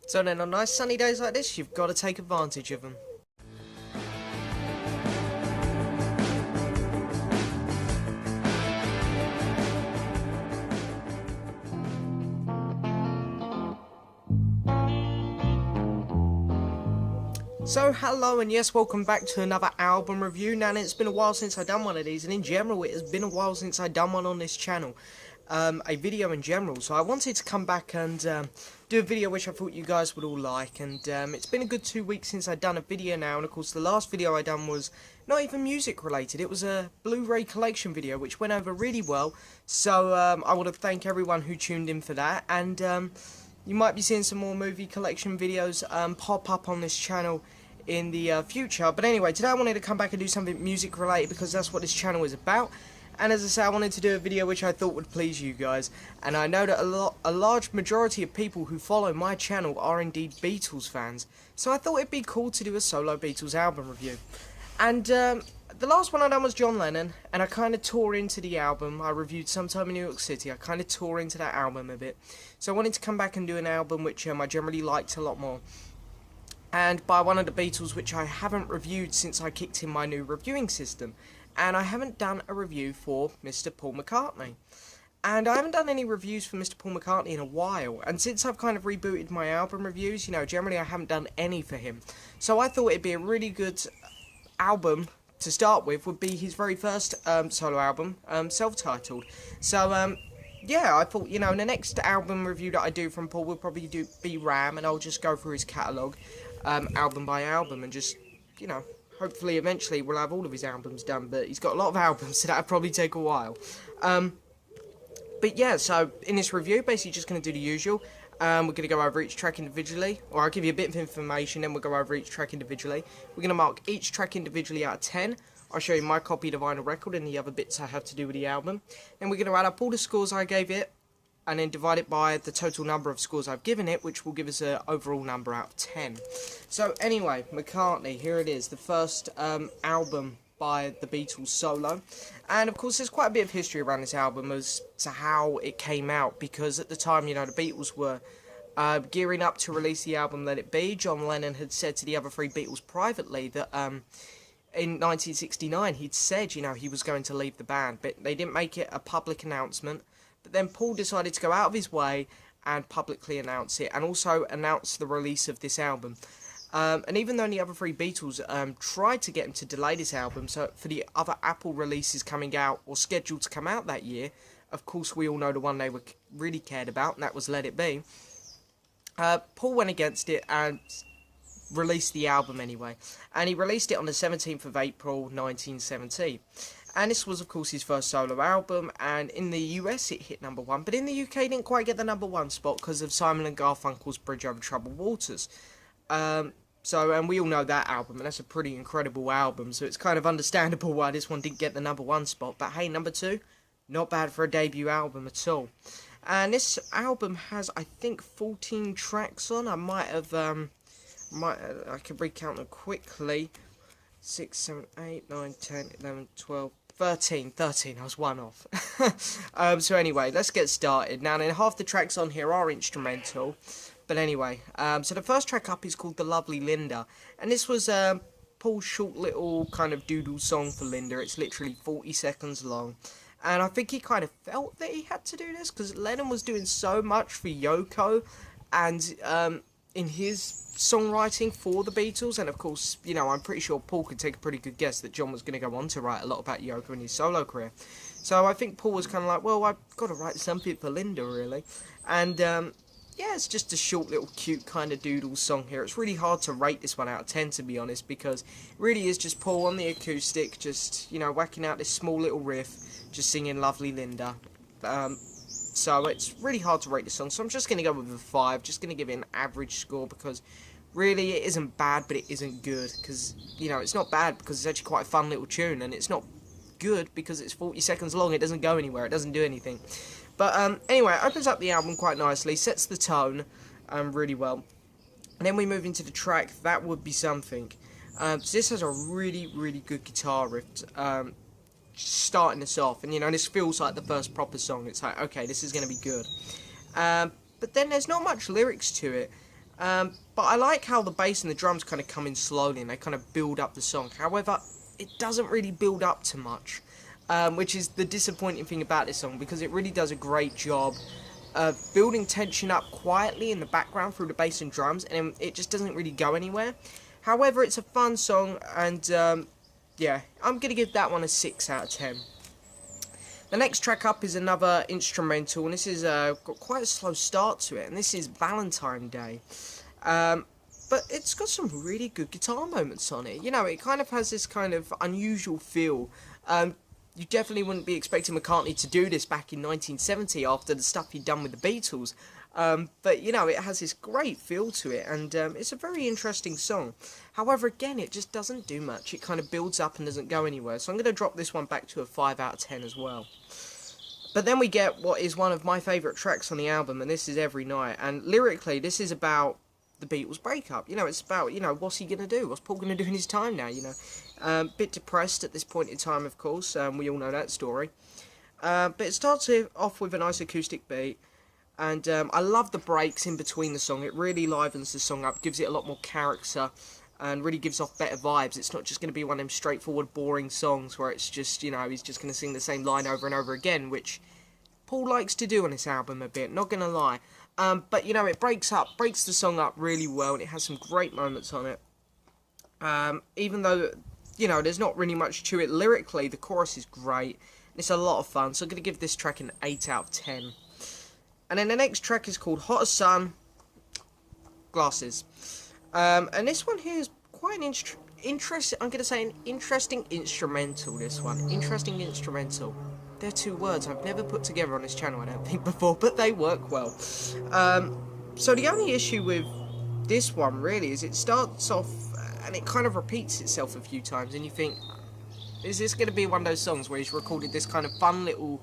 So then on nice sunny days like this, you've got to take advantage of them. So hello and yes, welcome back to another album review. Now it's been a while since I've done one of these, and in general it has been a while since I've done one on this channel. A video in general, so I wanted to come back and do a video which I thought you guys would all like, and it's been a good 2 weeks since I've done a video now, and of course the last video I done was not even music related. It was a Blu-ray collection video which went over really well, so I want to thank everyone who tuned in for that, and you might be seeing some more movie collection videos pop up on this channel in the future. But anyway, today I wanted to come back and do something music related because that's what this channel is about. And as I say, I wanted to do a video which I thought would please you guys. And I know that a large majority of people who follow my channel are indeed Beatles fans. So I thought it'd be cool to do a solo Beatles album review. And the last one I done was John Lennon, and I kind of tore into the album. I reviewed Sometime in New York City. I kind of tore into that album a bit. So I wanted to come back and do an album which I generally liked a lot more, and by one of the Beatles which I haven't reviewed since I kicked in my new reviewing system. And I haven't done a review for Mr. Paul McCartney. And I haven't done any reviews for Mr. Paul McCartney in a while. And since I've kind of rebooted my album reviews, you know, generally I haven't done any for him. So I thought it'd be a really good album to start with, would be his very first solo album, self-titled. So, yeah, I thought, you know, the next album review that I do from Paul will probably be Ram, and I'll just go through his catalogue, album by album, and just, you know, hopefully eventually we'll have all of his albums done, but he's got a lot of albums, so that'll probably take a while. But yeah, so in this review, basically just going to do the usual. We're going to go over each track individually, or I'll give you a bit of information, then we'll go over each track individually. We're going to mark each track individually out of 10. I'll show you my copy of the vinyl record and the other bits I have to do with the album. Then we're going to add up all the scores I gave it, and then divide it by the total number of scores I've given it, which will give us an overall number out of 10. So anyway, McCartney, here it is, the first album by the Beatles solo. And of course there's quite a bit of history around this album as to how it came out, because at the time, you know, the Beatles were gearing up to release the album Let It Be. John Lennon had said to the other three Beatles privately that in 1969 he'd said, you know, he was going to leave the band, but they didn't make it a public announcement. But then Paul decided to go out of his way and publicly announce it, and also announce the release of this album. And even though the other three Beatles tried to get him to delay this album, so for the other Apple releases coming out, or scheduled to come out that year, of course we all know the one they were really cared about, and that was Let It Be. Paul went against it and released the album anyway. And he released it on the 17th of April 1970. And this was, of course, his first solo album, and in the US it hit #1, but in the UK it didn't quite get the #1 spot because of Simon & Garfunkel's Bridge Over Troubled Waters. And we all know that album, and that's a pretty incredible album, so it's kind of understandable why this one didn't get the #1 spot. But hey, #2, not bad for a debut album at all. And this album has, I think, 14 tracks on. I might have, I could recount them quickly. 6, 7, 8, 9, 10, 11, 12, 13, I was one off. So anyway, let's get started. Now then, half the tracks on here are instrumental, but anyway, so the first track up is called The Lovely Linda, and this was Paul's short little kind of doodle song for Linda. It's literally 40 seconds long, and I think he kind of felt that he had to do this, because Lennon was doing so much for Yoko, and in his songwriting for the Beatles, and of course, you know, I'm pretty sure Paul could take a pretty good guess that John was going to go on to write a lot about Yoko in his solo career. So I think Paul was kind of like, well, I've got to write something for Linda, really. And yeah, it's just a short little cute kind of doodle song here. It's really hard to rate this one out of 10, to be honest, because it really is just Paul on the acoustic, just, you know, whacking out this small little riff, just singing Lovely Linda. So it's really hard to rate this song, so I'm just going to go with a 5, just going to give it an average score, because really it isn't bad, but it isn't good, because, you know, it's not bad because it's actually quite a fun little tune, and it's not good because it's 40 seconds long, it doesn't go anywhere, it doesn't do anything. But anyway, it opens up the album quite nicely, sets the tone really well, and then we move into the track That Would Be Something. So this has a really, really good guitar riff, starting us off, and you know, this feels like the first proper song. It's like, okay, this is going to be good. But then there's not much lyrics to it. But I like how the bass and the drums kind of come in slowly and they kind of build up the song. However, it doesn't really build up to much, which is the disappointing thing about this song, because it really does a great job of building tension up quietly in the background through the bass and drums, and it just doesn't really go anywhere. However, it's a fun song, and yeah, I'm going to give that one a 6 out of 10. The next track up is another instrumental, and this is got quite a slow start to it, and this is Valentine's Day. But it's got some really good guitar moments on it. You know, it kind of has this kind of unusual feel. You definitely wouldn't be expecting McCartney to do this back in 1970 after the stuff he'd done with the Beatles. But, you know, it has this great feel to it, and it's a very interesting song. However, again, it just doesn't do much. It kind of builds up and doesn't go anywhere. So I'm going to drop this one back to a 5 out of 10 as well. But then we get what is one of my favourite tracks on the album, and this is Every Night. And lyrically, this is about the Beatles breakup. You know, it's about, you know, what's he going to do? What's Paul going to do in his time now, you know? Bit depressed at this point in time, of course. We all know that story. But it starts off with a nice acoustic beat. And I love the breaks in between the song. It really livens the song up, gives it a lot more character, and really gives off better vibes. It's not just going to be one of them straightforward, boring songs where it's just, you know, he's just going to sing the same line over and over again, which Paul likes to do on this album a bit, not going to lie. But, you know, it breaks the song up really well, and it has some great moments on it. Even though, you know, there's not really much to it lyrically, the chorus is great. It's a lot of fun, so I'm going to give this track an 8 out of 10. And then the next track is called Hot as Sun, Glasses. And this one here is quite an interesting, I'm going to say an interesting instrumental, this one. Interesting instrumental. They're two words I've never put together on this channel, I don't think, before, but they work well. So the only issue with this one, really, is it starts off and it kind of repeats itself a few times, and you think, is this going to be one of those songs where he's recorded this kind of fun little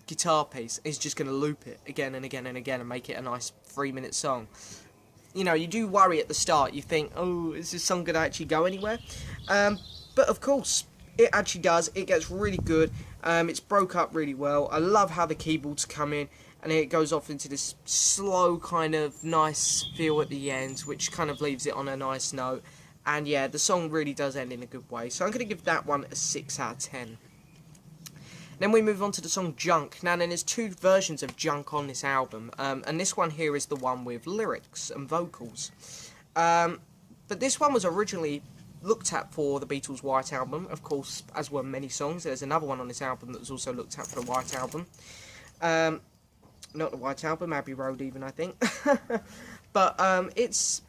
guitar piece, he's just going to loop it again and again and again and make it a nice 3-minute song? You know, you do worry at the start. You think, oh, is this song going to actually go anywhere? But of course, it actually does. It gets really good. It's broke up really well. I love how the keyboards come in, and it goes off into this slow kind of nice feel at the end, which kind of leaves it on a nice note. And yeah, the song really does end in a good way. So I'm going to give that one a 6 out of 10. Then we move on to the song Junk. Now then, there's two versions of Junk on this album, and this one here is the one with lyrics and vocals. But this one was originally looked at for the Beatles' White Album, of course, as were many songs. There's another one on this album that was also looked at for the White Album. Not the White Album, Abbey Road even, I think. But it's,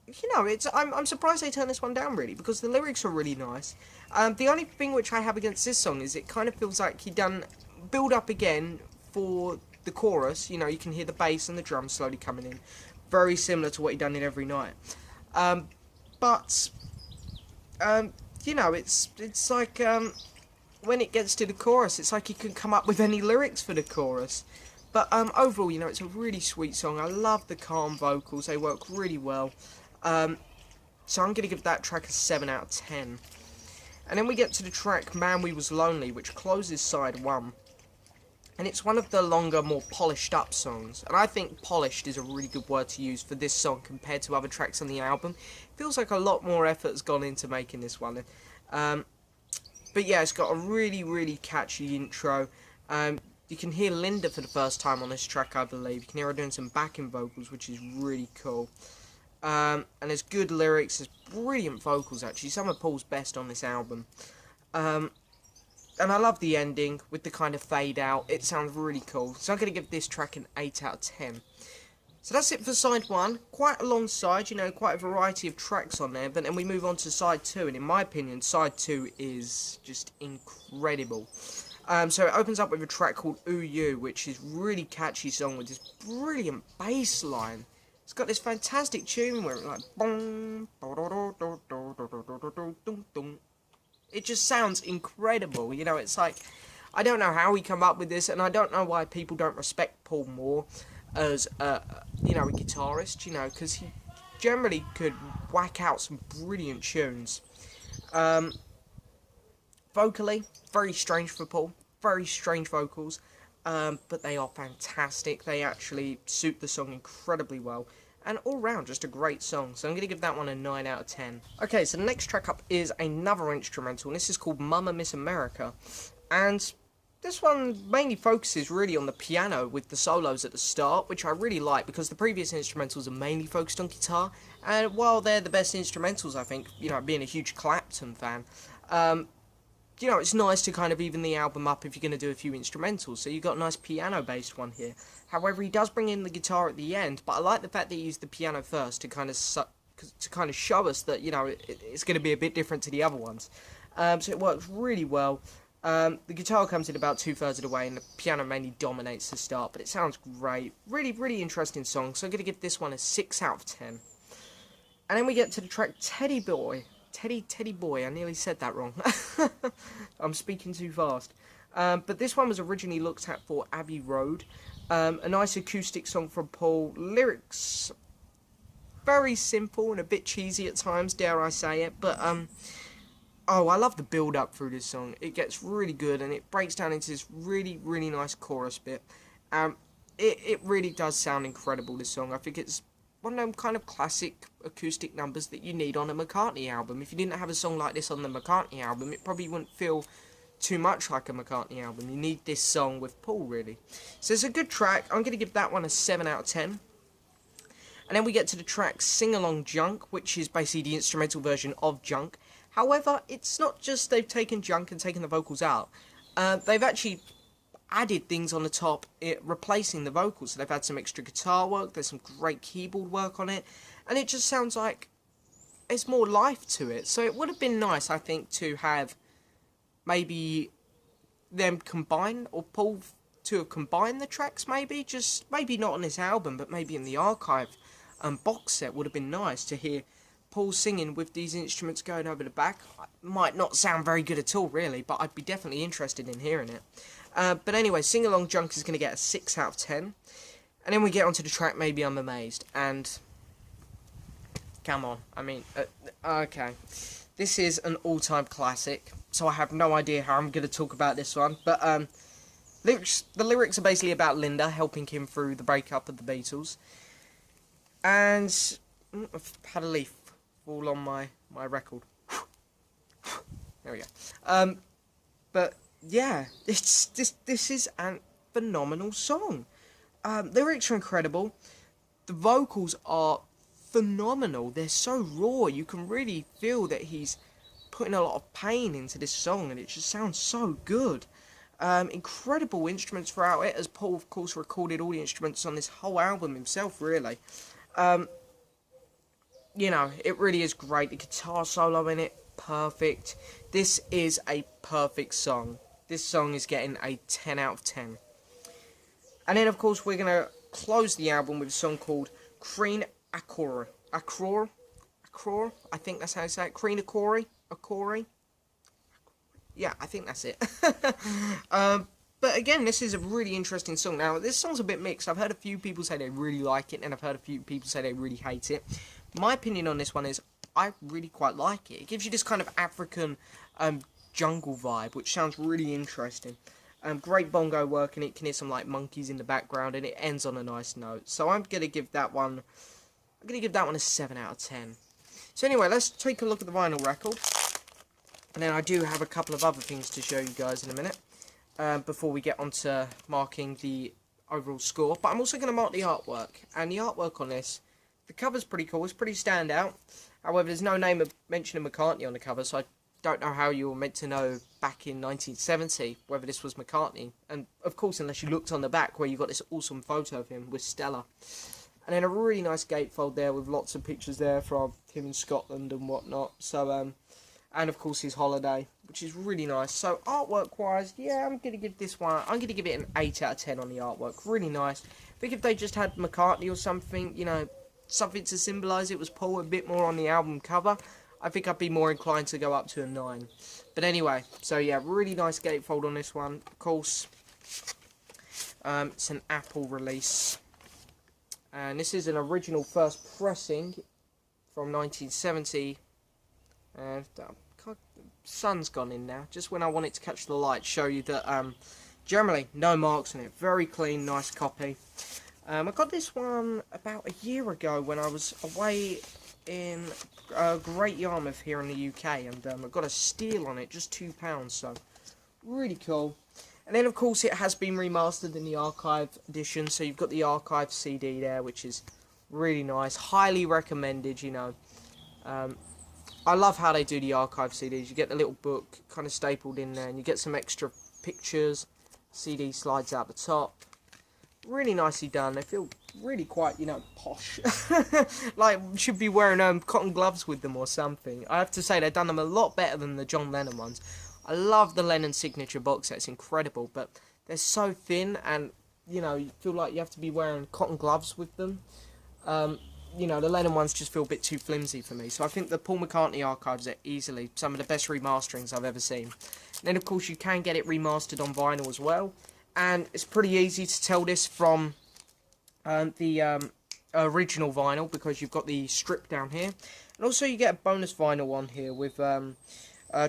you know, I'm surprised they turned this one down, really, because the lyrics are really nice. The only thing which I have against this song is it kind of feels like he done build up again for the chorus. You know, you can hear the bass and the drums slowly coming in, very similar to what he done in Every Night. But you know, it's like when it gets to the chorus, it's like he couldn't come up with any lyrics for the chorus. But overall, you know, it's a really sweet song. I love the calm vocals; they work really well. So I'm going to give that track a 7 out of 10. And then we get to the track Man We Was Lonely, which closes side 1. And it's one of the longer, more polished up songs. And I think polished is a really good word to use for this song compared to other tracks on the album. It feels like a lot more effort has gone into making this one. But yeah, it's got a really, really catchy intro. You can hear Linda for the first time on this track, I believe. You can hear her doing some backing vocals, which is really cool. And there's good lyrics, there's brilliant vocals actually, some of Paul's best on this album. And I love the ending with the kind of fade out, it sounds really cool. So I'm going to give this track an 8 out of 10. So that's it for side 1, quite a long side, you know, quite a variety of tracks on there. But then we move on to side 2, and in my opinion, side 2 is just incredible. So it opens up with a track called Ooh You, which is a really catchy song with this brilliant bass line. It's got this fantastic tune where it's like boom, it just sounds incredible. You know, it's like, I don't know how he come up with this, and I don't know why people don't respect Paul more as you know, a guitarist. You know, because he generally could whack out some brilliant tunes. Vocally, very strange for Paul. Very strange vocals. But they are fantastic. They actually suit the song incredibly well. and all round just a great song, so I'm going to give that one a 9 out of 10. Okay, so the next track up is another instrumental, and this is called Mama Miss America, and this one mainly focuses really on the piano with the solos at the start, which I really like because the previous instrumentals are mainly focused on guitar, and while they're the best instrumentals, I think, you know, being a huge Clapton fan, you know, it's nice to kind of even the album up if you're going to do a few instrumentals, so you've got a nice piano-based one here. However, he does bring in the guitar at the end, but I like the fact that he used the piano first to kind of show us that, you know, it's going to be a bit different to the other ones. So it works really well. The guitar comes in about 2/3 of the way, and the piano mainly dominates the start, but it sounds great. Really, really interesting song, so I'm going to give this one a 6 out of 10. And then we get to the track Teddy Boy. Teddy Boy, I nearly said that wrong. I'm speaking too fast. But this one was originally looked at for Abbey Road. A nice acoustic song from Paul. Lyrics very simple and a bit cheesy at times, dare I say it. But, oh, I love the build-up through this song. It gets really good, and it breaks down into this really, really nice chorus bit. It really does sound incredible, this song. I think it's one of them kind of classic acoustic numbers that you need on a McCartney album. If you didn't have a song like this on the McCartney album, it probably wouldn't feel too much like a McCartney album. You need this song with Paul, really. So it's a good track. I'm going to give that one a 7 out of 10. And then we get to the track Sing Along Junk, which is basically the instrumental version of Junk. However, it's not just they've taken Junk and taken the vocals out. They've actually added things on the top, replacing the vocals. So they've had some extra guitar work, there's some great keyboard work on it, and it just sounds like there's more life to it. So it would have been nice, I think, to have maybe them combine, or Paul to have combined the tracks, maybe maybe not on this album, but maybe in the archive box set. Would have been nice to hear Paul singing with these instruments going over the back. Might not sound very good at all, really, but I'd be definitely interested in hearing it. But anyway, Sing Along Junk is going to get a 6 out of 10. And then we get onto the track Maybe I'm Amazed. And, come on, I mean, okay. This is an all-time classic, so I have no idea how I'm going to talk about this one. But the lyrics are basically about Linda helping him through the breakup of the Beatles. And I've had a leaf fall on my record. There we go. But yeah, this is a phenomenal song. Lyrics are incredible. The vocals are phenomenal. They're so raw. You can really feel that he's putting a lot of pain into this song, and it just sounds so good. Incredible instruments throughout it, as Paul, of course, recorded all the instruments on this whole album himself, really. You know, it really is great. The guitar solo in it, perfect. This is a perfect song. This song is getting a 10 out of 10. And then, of course, we're going to close the album with a song called Creen Acor. Acor? I think that's how you say it. Creen Acori? Yeah, I think that's it. But again, this is a really interesting song. Now, this song's a bit mixed. I've heard a few people say they really like it, and I've heard a few people say they really hate it. My opinion on this one is I really quite like it. It gives you this kind of African jungle vibe, which sounds really interesting. Great bongo work, and it can hear some like monkeys in the background, and it ends on a nice note. So I'm gonna give that one a 7 out of 10. So anyway, let's take a look at the vinyl record, and then I do have a couple of other things to show you guys in a minute before we get on to marking the overall score. But I'm also going to mark the artwork, and the artwork on this, the cover's pretty cool. It's pretty standout. However, there's no name of mention of McCartney on the cover, so I don't know how you were meant to know back in 1970 whether this was McCartney. And of course, unless you looked on the back where you got this awesome photo of him with Stella. And then a really nice gatefold there with lots of pictures there from him in Scotland and whatnot. So, and of course his holiday, which is really nice. So artwork wise, yeah, I'm going to give this one, I'm going to give it an 8 out of 10 on the artwork. Really nice. I think if they just had McCartney or something, you know, something to symbolise it was Paul a bit more on the album cover, I think I'd be more inclined to go up to a 9. But anyway, so yeah, really nice gatefold on this one. Of course, it's an Apple release. And this is an original first pressing from 1970. And the sun's gone in now. Just when I want it to catch the light, show you that generally no marks on it. Very clean, nice copy. I got this one about a year ago when I was away in Great Yarmouth here in the UK, and I got a steal on it, just £2, so really cool. And then of course it has been remastered in the archive edition, so you've got the archive CD there, which is really nice, highly recommended, you know. I love how they do the archive CDs. You get the little book kind of stapled in there, and you get some extra pictures. CD slides out the top. Really nicely done. They feel really quite, you know, posh. Like, should be wearing cotton gloves with them or something. I have to say, they've done them a lot better than the John Lennon ones. I love the Lennon signature box set. It's incredible, but they're so thin, and, you know, you feel like you have to be wearing cotton gloves with them. You know, the Lennon ones just feel a bit too flimsy for me. So I think the Paul McCartney archives are easily some of the best remasterings I've ever seen. And then, of course, you can get it remastered on vinyl as well. And it's pretty easy to tell this from the original vinyl, because you've got the strip down here. And also you get a bonus vinyl on here with a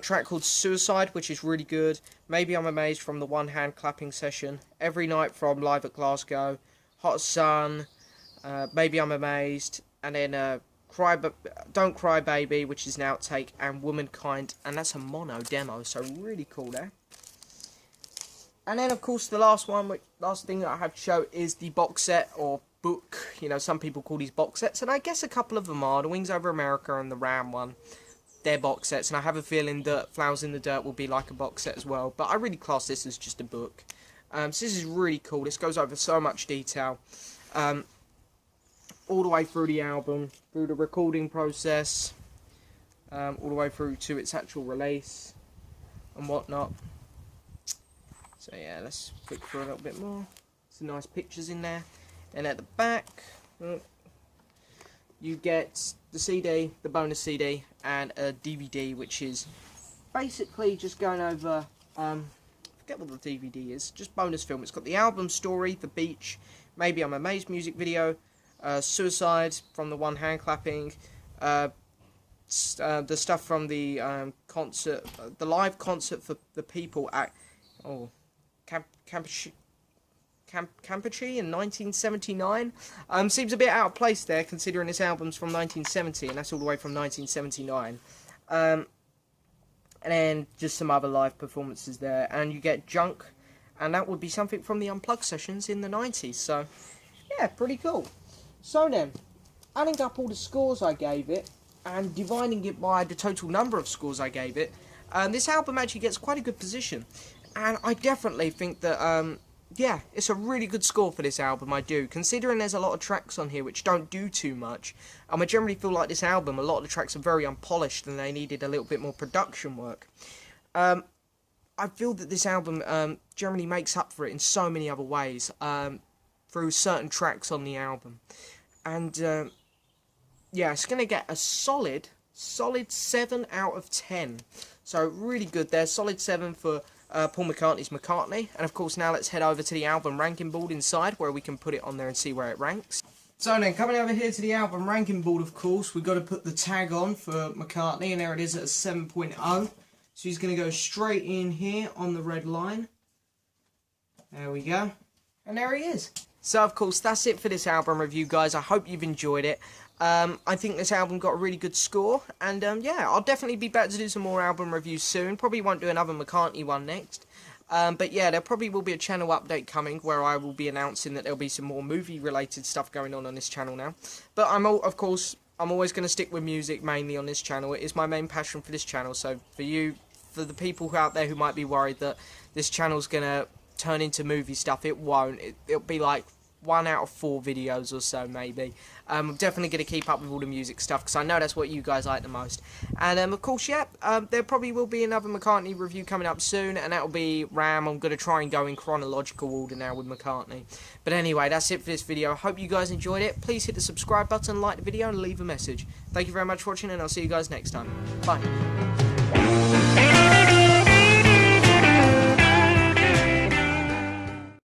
track called Suicide, which is really good. Maybe I'm Amazed from the One Hand Clapping session. Every Night from Live at Glasgow. Hot Sun. Maybe I'm Amazed. And then Don't Cry Baby, which is an outtake. And Womankind. And that's a mono demo, so really cool there. And then, of course, the last thing that I have to show is the box set, or book. You know, some people call these box sets, and I guess a couple of them are. The Wings Over America and the Ram one, they're box sets, and I have a feeling that Flowers in the Dirt will be like a box set as well. But I really class this as just a book. So this is really cool. This goes over so much detail. All the way through the album, through the recording process, all the way through to its actual release, and whatnot. So yeah, let's flick through a little bit more. Some nice pictures in there. And at the back, you get the CD, the bonus CD, and a DVD, which is basically just going over, forget what the DVD is, just bonus film. It's got the album story, The Beach, Maybe I'm Amazed music video, Suicide from the One Hand Clapping, the stuff from the concert, the live concert for the people at Campuchie in 1979. Seems a bit out of place there, considering this album's from 1970, and that's all the way from 1979. And then just some other live performances there, and you get Junk, and that would be something from the Unplugged sessions in the 90s. So yeah, pretty cool. So then, adding up all the scores I gave it and dividing it by the total number of scores I gave it, this album actually gets quite a good position. And I definitely think that, yeah, it's a really good score for this album, I do. Considering there's a lot of tracks on here which don't do too much, I generally feel like this album, a lot of the tracks are very unpolished and they needed a little bit more production work. I feel that this album generally makes up for it in so many other ways, through certain tracks on the album. And, yeah, it's going to get a solid 7 out of 10. So, really good there. Solid 7 for Paul McCartney's McCartney. And of course, now let's head over to the album ranking board inside, where we can put it on there and see where it ranks. So then, coming over here to the album ranking board, of course, we've got to put the tag on for McCartney, and there it is at a 7.0. So he's going to go straight in here on the red line. There we go. And there he is. So, of course, that's it for this album review, guys. I hope you've enjoyed it. I think this album got a really good score, and yeah, I'll definitely be back to do some more album reviews soon. Probably won't do another McCartney one next, but yeah, there probably will be a channel update coming where I will be announcing that there'll be some more movie-related stuff going on this channel now. But of course, I'm always going to stick with music mainly on this channel. It is my main passion for this channel, so for the people out there who might be worried that this channel's going to turn into movie stuff, it won't. It'll be like 1 out of 4 videos or so, maybe. I'm definitely going to keep up with all the music stuff, because I know that's what you guys like the most. And, of course, yeah, there probably will be another McCartney review coming up soon, and that'll be Ram. I'm going to try and go in chronological order now with McCartney. But anyway, that's it for this video. I hope you guys enjoyed it. Please hit the subscribe button, like the video, and leave a message. Thank you very much for watching, and I'll see you guys next time. Bye.